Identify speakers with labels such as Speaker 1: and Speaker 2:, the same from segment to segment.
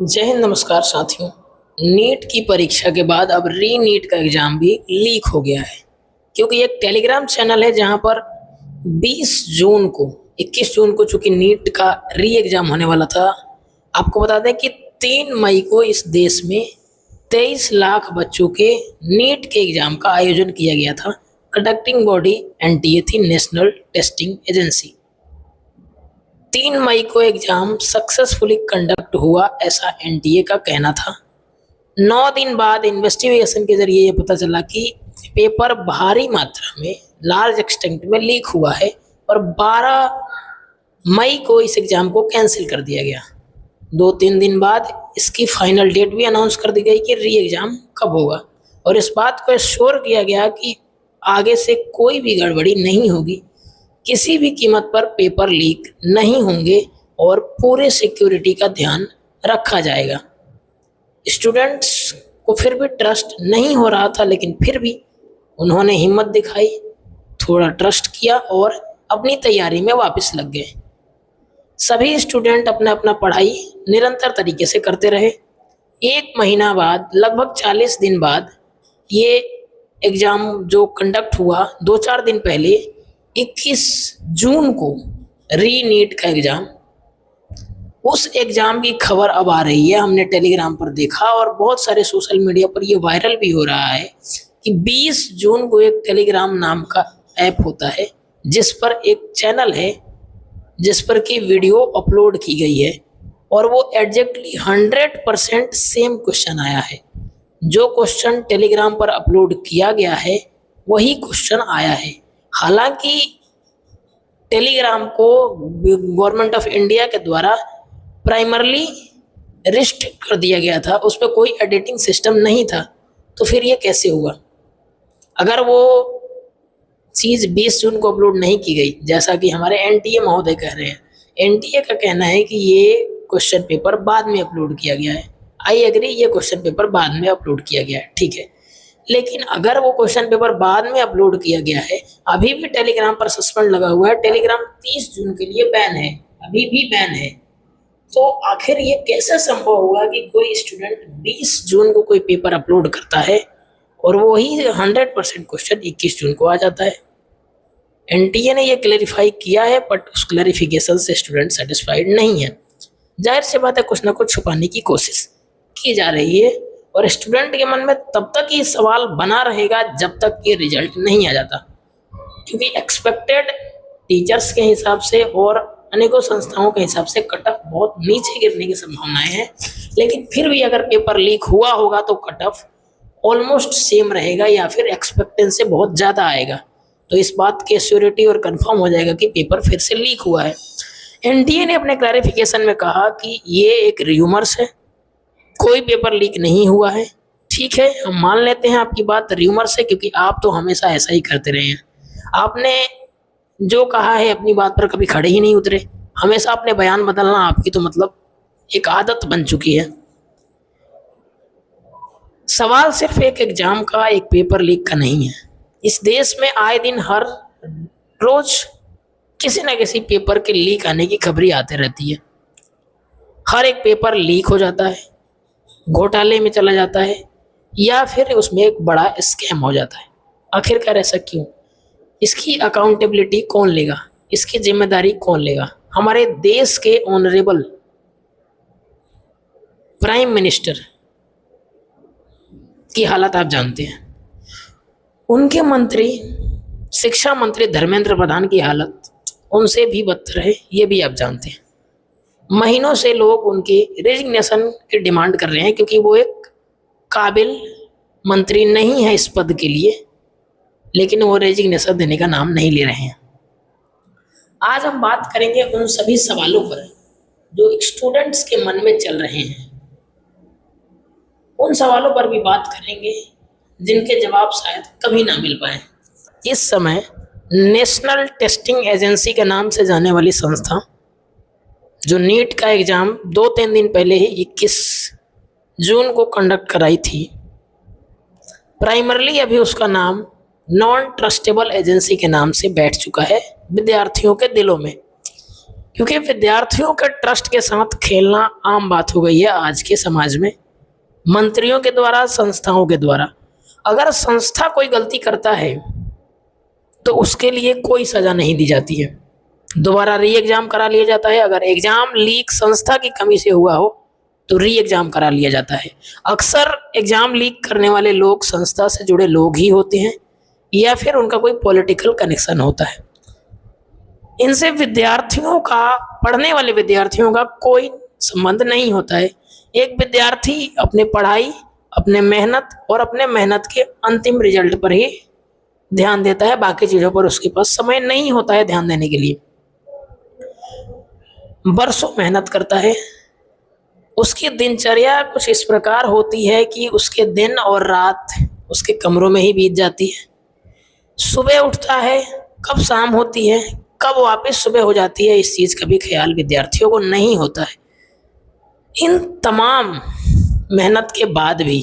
Speaker 1: जय हिंद, नमस्कार साथियों। नीट की परीक्षा के बाद अब री नीट का एग्जाम भी लीक हो गया है, क्योंकि एक टेलीग्राम चैनल है जहां पर 20 जून को 21 जून को चूंकि नीट का री एग्जाम होने वाला था। आपको बता दें कि 3 मई को इस देश में 23 लाख बच्चों के नीट के एग्जाम का आयोजन किया गया था। कंडक्टिंग बॉडी एनटीए थी, नेशनल टेस्टिंग एजेंसी। 3 मई को एग्जाम सक्सेसफुली कंडक्ट हुआ, ऐसा एनटीए का कहना था। 9 दिन बाद इन्वेस्टिगेशन के जरिए ये पता चला कि पेपर भारी मात्रा में, लार्ज एक्सटेंट में लीक हुआ है और 12 मई को इस एग्जाम को कैंसिल कर दिया गया। 2-3 दिन बाद इसकी फाइनल डेट भी अनाउंस कर दी गई कि री एग्जाम कब होगा, और इस बात को एश्योर किया गया कि आगे से कोई भी गड़बड़ी नहीं होगी, किसी भी कीमत पर पेपर लीक नहीं होंगे और पूरे सिक्योरिटी का ध्यान रखा जाएगा। स्टूडेंट्स को फिर भी ट्रस्ट नहीं हो रहा था, लेकिन फिर भी उन्होंने हिम्मत दिखाई, थोड़ा ट्रस्ट किया और अपनी तैयारी में वापस लग गए। सभी स्टूडेंट अपना अपना पढ़ाई निरंतर तरीके से करते रहे। 1 महीना बाद, लगभग 40 दिन बाद, ये एग्ज़ाम जो कंडक्ट हुआ, 2-4 दिन पहले 21 जून को री नीट का एग्ज़ाम, उस एग्ज़ाम की खबर अब आ रही है। हमने टेलीग्राम पर देखा और बहुत सारे सोशल मीडिया पर ये वायरल भी हो रहा है कि 20 जून को एक टेलीग्राम नाम का ऐप होता है, जिस पर एक चैनल है जिस पर की वीडियो अपलोड की गई है, और वो एग्जैक्टली 100% सेम क्वेश्चन आया है। जो क्वेश्चन टेलीग्राम पर अपलोड किया गया है वही क्वेश्चन आया है। हालांकि टेलीग्राम को गवर्नमेंट ऑफ इंडिया के द्वारा प्राइमरली रिस्ट्रिक्ट कर दिया गया था, उस पर कोई एडिटिंग सिस्टम नहीं था, तो फिर ये कैसे हुआ? अगर वो चीज़ 20 जून को अपलोड नहीं की गई, जैसा कि हमारे एनटीए महोदय कह रहे हैं, एनटीए का कहना है कि ये क्वेश्चन पेपर बाद में अपलोड किया गया है। आई एग्री, ये क्वेश्चन पेपर बाद में अपलोड किया गया है, ठीक है। लेकिन अगर वो क्वेश्चन पेपर बाद में अपलोड किया गया है, अभी भी टेलीग्राम पर सस्पेंड लगा हुआ है, टेलीग्राम 30 जून के लिए बैन है, अभी भी बैन है, तो आखिर ये कैसे संभव हुआ कि कोई स्टूडेंट 20 जून को कोई पेपर अपलोड करता है और वही 100% क्वेश्चन 21 जून को आ जाता है? एनटीए ने ये क्लैरिफाई किया है, बट उस क्लैरिफिकेशन से स्टूडेंट सेटिस्फाइड नहीं है। जाहिर सी बात है, कुछ ना कुछ छुपाने की कोशिश की जा रही है, और स्टूडेंट के मन में तब तक ये सवाल बना रहेगा जब तक ये रिजल्ट नहीं आ जाता, क्योंकि एक्सपेक्टेड टीचर्स के हिसाब से और अनेकों संस्थाओं के हिसाब से कट ऑफ बहुत नीचे गिरने की संभावनाएं हैं। लेकिन फिर भी अगर पेपर लीक हुआ होगा तो कट ऑफ ऑलमोस्ट सेम रहेगा या फिर एक्सपेक्टेंस से बहुत ज़्यादा आएगा, तो इस बात की श्योरिटी और कंफर्म हो जाएगा कि पेपर फिर से लीक हुआ है। एनटीए ने अपने क्लैरिफिकेशन में कहा कि ये एक र्यूमर्स है, कोई पेपर लीक नहीं हुआ है। ठीक है, हम मान लेते हैं आपकी बात र्यूमर्स है, क्योंकि आप तो हमेशा ऐसा ही करते रहे हैं। आपने जो कहा है अपनी बात पर कभी खड़े ही नहीं उतरे, हमेशा अपने बयान बदलना आपकी तो मतलब एक आदत बन चुकी है। सवाल सिर्फ एक एग्जाम का, एक पेपर लीक का नहीं है। इस देश में आए दिन हर रोज किसी न किसी पेपर के लीक आने की खबरें आती रहती है। हर एक पेपर लीक हो जाता है, घोटाले में चला जाता है, या फिर उसमें एक बड़ा स्कैम हो जाता है। आखिरकार ऐसा क्यों? इसकी अकाउंटेबिलिटी कौन लेगा? इसकी जिम्मेदारी कौन लेगा? हमारे देश के ऑनरेबल प्राइम मिनिस्टर की हालत आप जानते हैं, उनके मंत्री, शिक्षा मंत्री धर्मेंद्र प्रधान की हालत उनसे भी बदतर है, ये भी आप जानते हैं। महीनों से लोग उनके रेजिग्नेशन की डिमांड कर रहे हैं, क्योंकि वो एक काबिल मंत्री नहीं है इस पद के लिए, लेकिन वो रेजिग्नेशन देने का नाम नहीं ले रहे हैं। आज हम बात करेंगे उन सभी सवालों पर जो स्टूडेंट्स के मन में चल रहे हैं। उन सवालों पर भी बात करेंगे जिनके जवाब शायद कभी ना मिल पाए। इस समय नेशनल टेस्टिंग एजेंसी के नाम से जाने वाली संस्था, जो नीट का एग्ज़ाम 2-3 दिन पहले ही 21 जून को कंडक्ट कराई थी, प्राइमरली अभी उसका नाम नॉन ट्रस्टेबल एजेंसी के नाम से बैठ चुका है विद्यार्थियों के दिलों में। क्योंकि विद्यार्थियों के ट्रस्ट के साथ खेलना आम बात हो गई है आज के समाज में, मंत्रियों के द्वारा, संस्थाओं के द्वारा। अगर संस्था कोई गलती करता है तो उसके लिए कोई सजा नहीं दी जाती है, दोबारा री एग्जाम करा लिया जाता है। अगर एग्जाम लीक संस्था की कमी से हुआ हो तो री एग्जाम करा लिया जाता है। अक्सर एग्जाम लीक करने वाले लोग संस्था से जुड़े लोग ही होते हैं या फिर उनका कोई पॉलिटिकल कनेक्शन होता है। इनसे विद्यार्थियों का, पढ़ने वाले विद्यार्थियों का कोई संबंध नहीं होता है। एक विद्यार्थी अपने पढ़ाई, अपने मेहनत और अपने मेहनत के अंतिम रिजल्ट पर ही ध्यान देता है, बाकी चीज़ों पर उसके पास समय नहीं होता है ध्यान देने के लिए। बरसों मेहनत करता है, उसकी दिनचर्या कुछ इस प्रकार होती है कि उसके दिन और रात उसके कमरों में ही बीत जाती है। सुबह उठता है, कब शाम होती है, कब वापस सुबह हो जाती है, इस चीज़ का भी ख्याल विद्यार्थियों को नहीं होता है। इन तमाम मेहनत के बाद भी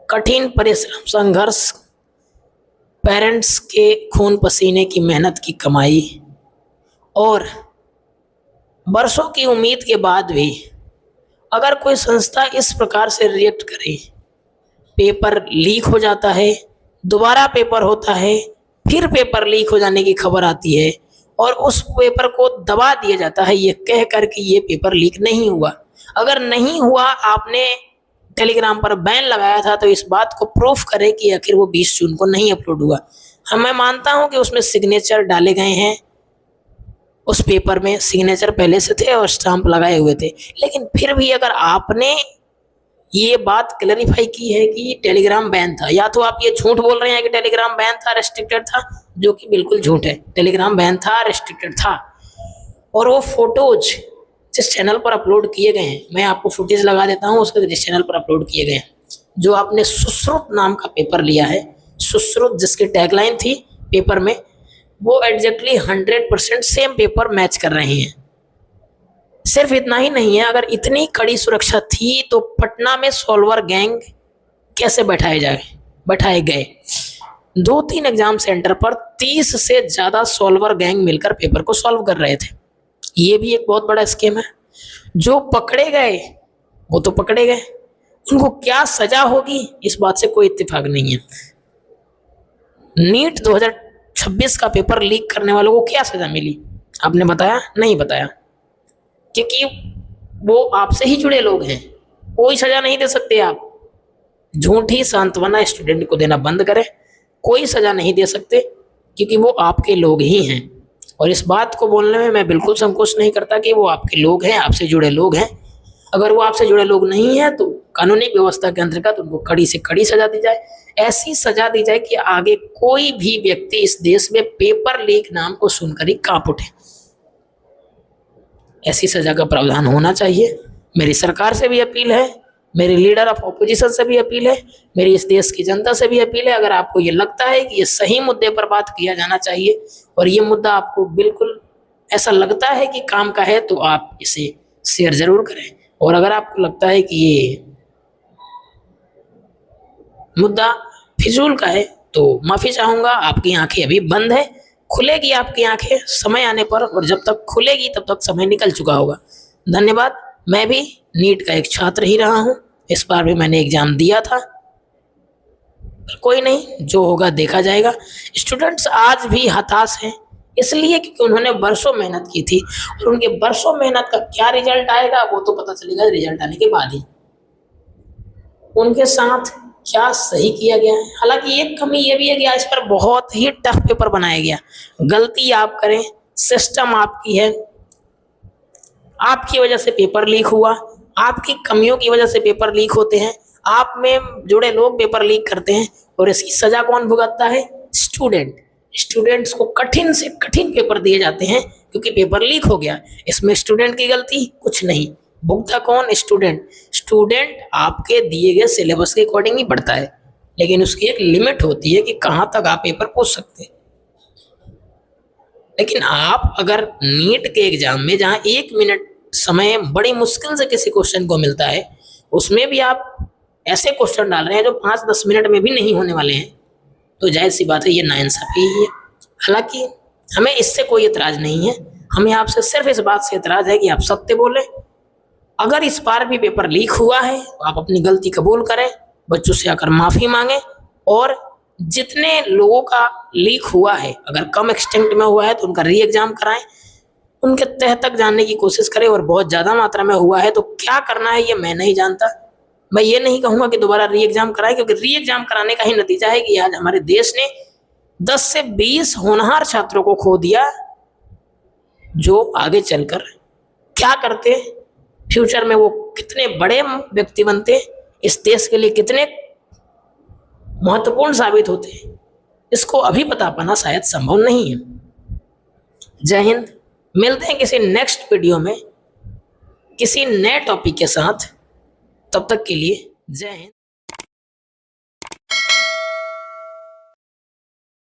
Speaker 1: कठिन परिश्रम, संघर्ष, पेरेंट्स के खून पसीने की मेहनत की कमाई और बरसों की उम्मीद के बाद भी अगर कोई संस्था इस प्रकार से रिएक्ट करे, पेपर लीक हो जाता है, दोबारा पेपर होता है, फिर पेपर लीक हो जाने की खबर आती है और उस पेपर को दबा दिया जाता है ये कह कर कि ये पेपर लीक नहीं हुआ। अगर नहीं हुआ, आपने टेलीग्राम पर बैन लगाया था, तो इस बात को प्रूफ करें कि आखिर वो 20 जून को नहीं अपलोड हुआ। मैं मानता हूं कि उसमें सिग्नेचर डाले गए हैं, उस पेपर में सिग्नेचर पहले से थे और स्टाम्प लगाए हुए थे, लेकिन फिर भी अगर आपने ये बात क्लैरिफाई की है कि टेलीग्राम बैन था, या तो आप ये झूठ बोल रहे हैं कि टेलीग्राम बैन था, रेस्ट्रिक्टेड था, जो कि बिल्कुल झूठ है। टेलीग्राम बैन था, रेस्ट्रिक्टेड था। और वो फोटोज जिस चैनल पर अपलोड किए गए हैं, मैं आपको फुटेज लगा देता हूँ उसके, जिस चैनल पर अपलोड किए गए हैं, जो आपने सुश्रुत नाम का पेपर लिया है, सुश्रुत जिसकी टैगलाइन थी पेपर में, वो एग्जैक्टली 100% सेम पेपर मैच कर रहे हैं। सिर्फ इतना ही नहीं है, अगर इतनी कड़ी सुरक्षा थी तो पटना में सॉल्वर गैंग कैसे बैठाए गए? 2-3 एग्जाम सेंटर पर 30 से ज़्यादा सॉल्वर गैंग मिलकर पेपर को सॉल्व कर रहे थे। ये भी एक बहुत बड़ा स्कीम है। जो पकड़े गए वो तो पकड़े गए, उनको क्या सजा होगी इस बात से कोई इत्तेफाक नहीं है। नीट 2026 का पेपर लीक करने वालों को क्या सजा मिली, आपने बताया? नहीं बताया, क्योंकि वो आपसे ही जुड़े लोग हैं, कोई सजा नहीं दे सकते आप। झूठी सांत्वना स्टूडेंट को देना बंद करें, कोई सजा नहीं दे सकते क्योंकि वो आपके लोग ही हैं। और इस बात को बोलने में मैं बिल्कुल संकोच नहीं करता कि वो आपके लोग हैं, आपसे जुड़े लोग हैं। अगर वो आपसे जुड़े लोग नहीं हैं तो कानूनी व्यवस्था के अंतर्गत उनको कड़ी से कड़ी सजा दी जाए। ऐसी सजा दी जाए कि आगे कोई भी व्यक्ति इस देश में पेपर लीक नाम को सुनकर ही कांप उठे। ऐसी सजा का प्रावधान होना चाहिए। मेरी सरकार से भी अपील है, मेरे लीडर ऑफ ऑपोजिशन से भी अपील है, मेरी इस देश की जनता से भी अपील है। अगर आपको ये लगता है कि ये सही मुद्दे पर बात किया जाना चाहिए और ये मुद्दा आपको बिल्कुल ऐसा लगता है कि काम का है, तो आप इसे शेयर जरूर करें। और अगर आपको लगता है कि ये मुद्दा फिजूल का है तो माफ़ी चाहूँगा। आपकी आंखें अभी बंद है, खुलेगी आपकी आंखें समय आने पर, और जब तक खुलेगी तब तक समय निकल चुका होगा। धन्यवाद। मैं भी नीट का एक छात्र ही रहा हूँ, इस बार भी मैंने एग्जाम दिया था। कोई नहीं, जो होगा देखा जाएगा। स्टूडेंट्स आज भी हताश हैं, इसलिए क्योंकि उन्होंने बरसों मेहनत की थी और उनके बरसों मेहनत का क्या रिजल्ट आएगा वो तो पता चलेगा रिजल्ट आने के बाद ही। उनके साथ क्या सही किया गया है। हालांकि एक कमी ये भी है कि आज पर बहुत ही टफ पेपर बनाया गया। गलती आप करें, सिस्टम आपकी है, आपकी वजह से पेपर लीक हुआ, आपकी कमियों की वजह से पेपर लीक होते हैं, आप में जुड़े लोग पेपर लीक करते हैं, और इसकी सजा कौन भुगतता है? स्टूडेंट्स को कठिन से कठिन पेपर दिए जाते हैं क्योंकि पेपर लीक हो गया। इसमें स्टूडेंट की गलती कुछ नहीं, भुगता कौन? स्टूडेंट आपके दिए गए सिलेबस के अकॉर्डिंग ही पढ़ता है, लेकिन उसकी एक लिमिट होती है कि कहाँ तक आप पेपर पूछ सकते हैं। लेकिन आप अगर नीट के एग्जाम में जहाँ 1 मिनट समय बड़ी मुश्किल से किसी क्वेश्चन को मिलता है, उसमें भी आप ऐसे क्वेश्चन डाल रहे हैं जो 5-10 मिनट में भी नहीं होने वाले हैं, तो जाहिर सी बात है ये नाइंसाफी ही है। हालांकि हमें इससे कोई एतराज नहीं है, हमें आपसे सिर्फ इस बात से एतराज है कि आप सत्य बोलें। अगर इस बार भी पेपर लीक हुआ है तो आप अपनी गलती कबूल करें, बच्चों से आकर माफ़ी मांगें, और जितने लोगों का लीक हुआ है, अगर कम एक्सटेंट में हुआ है तो उनका री एग्ज़ाम कराएं, उनके तह तक जानने की कोशिश करें, और बहुत ज़्यादा मात्रा में हुआ है तो क्या करना है ये मैं नहीं जानता। मैं ये नहीं कहूँगा कि दोबारा री एग्ज़ाम कराएं, क्योंकि री एग्ज़ाम कराने का ही नतीजा है कि आज हमारे देश ने 10 से 20 होनहार छात्रों को खो दिया, जो आगे चलकर क्या करते, फ्यूचर में वो कितने बड़े व्यक्ति बनते, इस देश के लिए कितने महत्वपूर्ण साबित होते, इसको अभी बता पाना शायद संभव नहीं है। जय हिंद। मिलते हैं किसी नेक्स्ट वीडियो में किसी नए टॉपिक के साथ। तब तक के लिए जय हिंद।